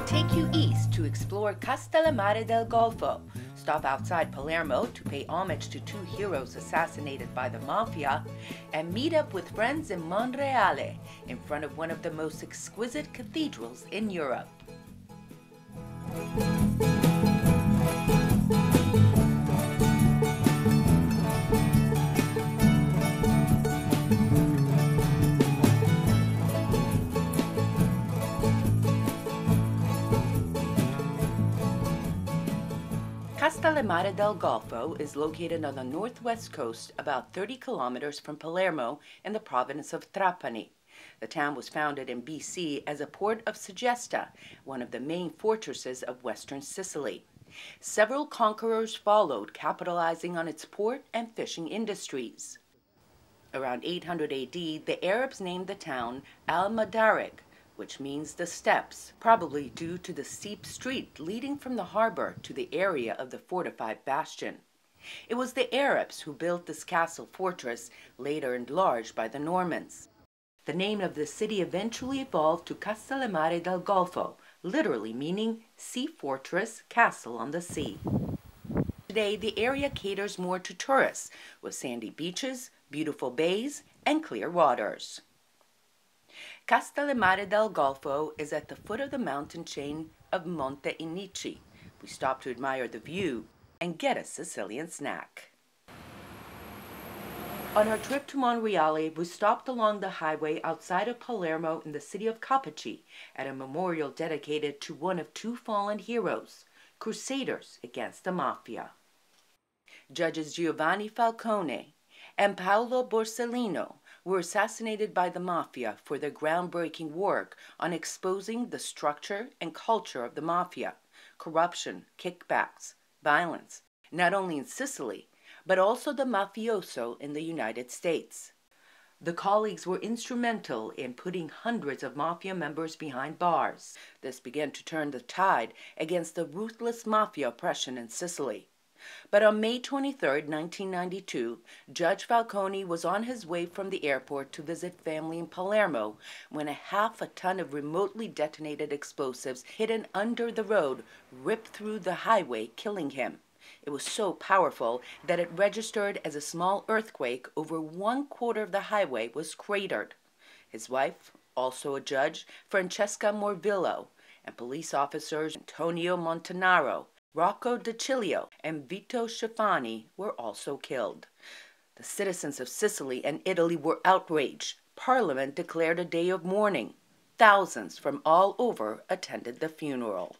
take you east to explore Castellammare del Golfo, stop outside Palermo to pay homage to two heroes assassinated by the mafia, and meet up with friends in Monreale, in front of one of the most exquisite cathedrals in Europe. Castellammare del Golfo is located on the northwest coast, about 30 kilometers from Palermo in the province of Trapani. The town was founded in BC as a port of Segesta, one of the main fortresses of western Sicily. Several conquerors followed, capitalizing on its port and fishing industries. Around 800 AD, the Arabs named the town Al-Madarik, which means the steps, probably due to the steep street leading from the harbor to the area of the fortified bastion. It was the Arabs who built this castle fortress, later enlarged by the Normans. The name of the city eventually evolved to Castellammare del Golfo, literally meaning sea fortress, castle on the sea. Today, the area caters more to tourists, with sandy beaches, beautiful bays, and clear waters. Castellammare del Golfo is at the foot of the mountain chain of Monte Inici. We stop to admire the view and get a Sicilian snack. On our trip to Monreale, we stopped along the highway outside of Palermo in the city of Capaci at a memorial dedicated to one of two fallen heroes, crusaders against the mafia. Judges Giovanni Falcone and Paolo Borsellino were assassinated by the mafia for their groundbreaking work on exposing the structure and culture of the mafia, corruption, kickbacks, violence, not only in Sicily, but also the mafioso in the United States. The colleagues were instrumental in putting hundreds of mafia members behind bars. This began to turn the tide against the ruthless mafia oppression in Sicily. But on May 23, 1992, Judge Falcone was on his way from the airport to visit family in Palermo when half a ton of remotely detonated explosives hidden under the road ripped through the highway, killing him. It was so powerful that it registered as a small earthquake. Over 1/4 of the highway was cratered. His wife, also a judge, Francesca Morvillo, and police officers Antonio Montanaro, Rocco DiCilio, and Vito Schifani were also killed. The citizens of Sicily and Italy were outraged. Parliament declared a day of mourning. Thousands from all over attended the funeral.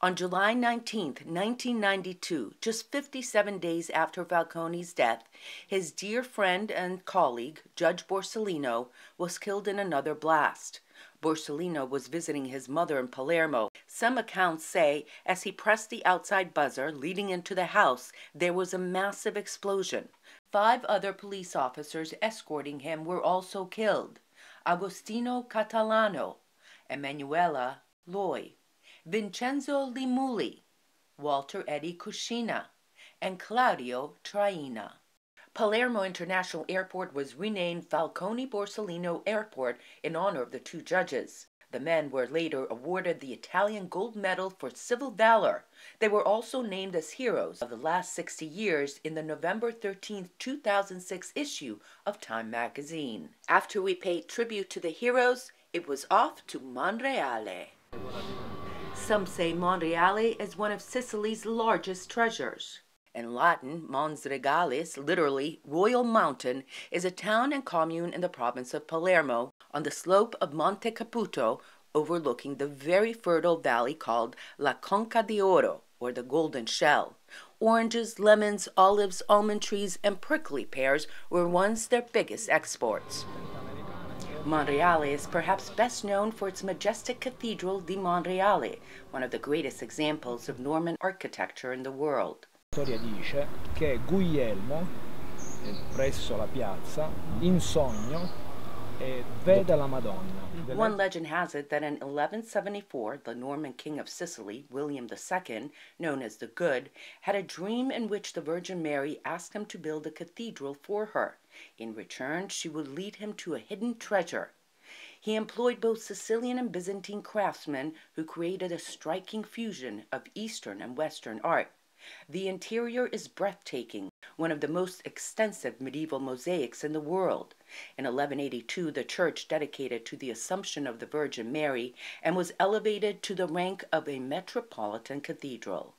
On July 19, 1992, just 57 days after Falcone's death, his dear friend and colleague, Judge Borsellino, was killed in another blast. Borsellino was visiting his mother in Palermo. Some accounts say, as he pressed the outside buzzer leading into the house, there was a massive explosion. 5 other police officers escorting him were also killed: Agostino Catalano, Emanuela Loi, Vincenzo Limulli, Walter Eddie Cuscina, and Claudio Traina. Palermo International Airport was renamed Falcone Borsellino Airport in honor of the two judges. The men were later awarded the Italian Gold Medal for Civil Valor. They were also named as heroes of the last 60 years in the November 13, 2006 issue of Time magazine. After we paid tribute to the heroes, it was off to Monreale. Some say Monreale is one of Sicily's largest treasures. In Latin, Mons Regalis, literally Royal Mountain, is a town and commune in the province of Palermo on the slope of Monte Caputo, overlooking the very fertile valley called La Conca d'Oro, or the Golden Shell. Oranges, lemons, olives, almond trees, and prickly pears were once their biggest exports. Monreale is perhaps best known for its majestic Cathedral di Monreale, one of the greatest examples of Norman architecture in the world. La storia dice che Guglielmo, presso la piazza, in sogno, vede la Madonna. One legend has it that in 1174, the Norman king of Sicily, William II, known as the Good, had a dream in which the Virgin Mary asked him to build a cathedral for her. In return, she would lead him to a hidden treasure. He employed both Sicilian and Byzantine craftsmen who created a striking fusion of Eastern and Western art. The interior is breathtaking, one of the most extensive medieval mosaics in the world. In 1182, the church dedicated to the Assumption of the Virgin Mary and was elevated to the rank of a metropolitan cathedral.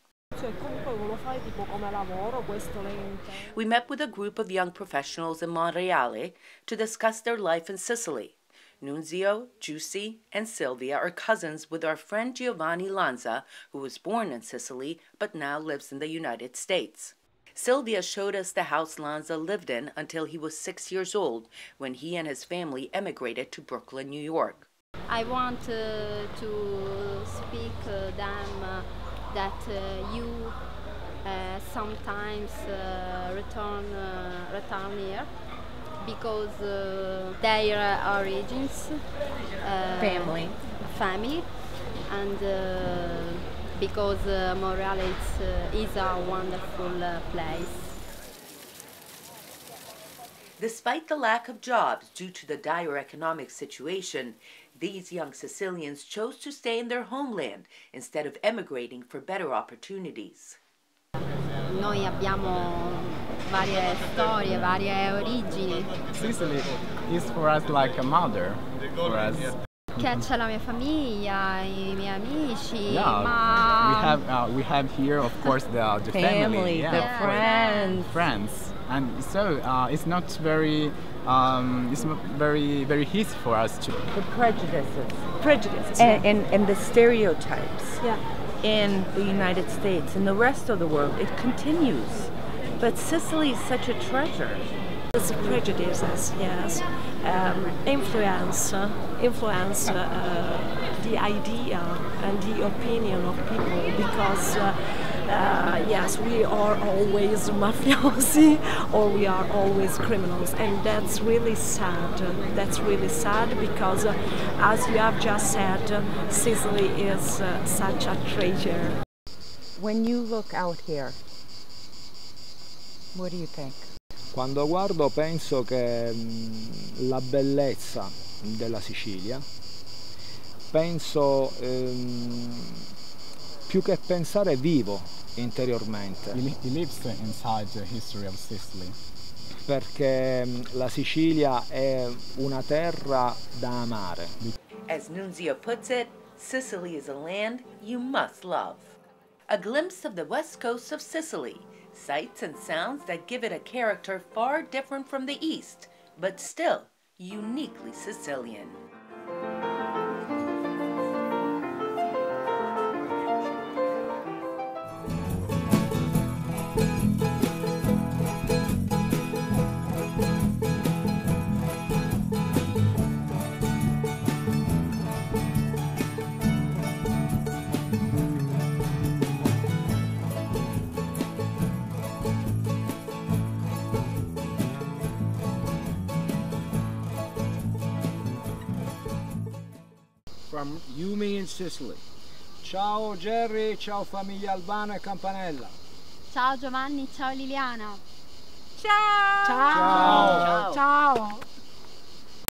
We met with a group of young professionals in Monreale to discuss their life in Sicily. Nunzio, Giussi, and Silvia are cousins with our friend Giovanni Lanza, who was born in Sicily but now lives in the United States. Silvia showed us the house Lanza lived in until he was 6 years old, when he and his family emigrated to Brooklyn, New York. I want to speak them that you sometimes return here because their origins, family, and because Monreale is a wonderful place. Despite the lack of jobs due to the dire economic situation, these young Sicilians chose to stay in their homeland instead of emigrating for better opportunities. Noi abbiamo varie storie, varie origini. Sicily is for us like a mother for us. Che c'è la mia famiglia, I miei amici, Yeah, ma we have here, of course, the family, the friends, and so it's not very very easy for us to. The prejudices, and the stereotypes in the United States and the rest of the world, it continues. But Sicily is such a treasure. It's prejudices, yes, influence the idea and the opinion of people, because yes, we are always mafiosi or we are always criminals, and that's really sad. That's really sad because, as you have just said, Sicily is such a treasure. When you look out here, what do you think? Quando guardo penso che la bellezza della Sicilia, penso più che pensare vivo interiormente. He lives inside the history of Sicily. Perché la Sicilia è una terra da amare. As Nunzio puts it, Sicily is a land you must love. A glimpse of the west coast of Sicily, sights and sounds that give it a character far different from the East, but still uniquely Sicilian. From Yumi in Sicily. Ciao Jerry, ciao famiglia Albano e Campanella. ciao Giovanni, ciao Liliana. Ciao! Ciao! Ciao!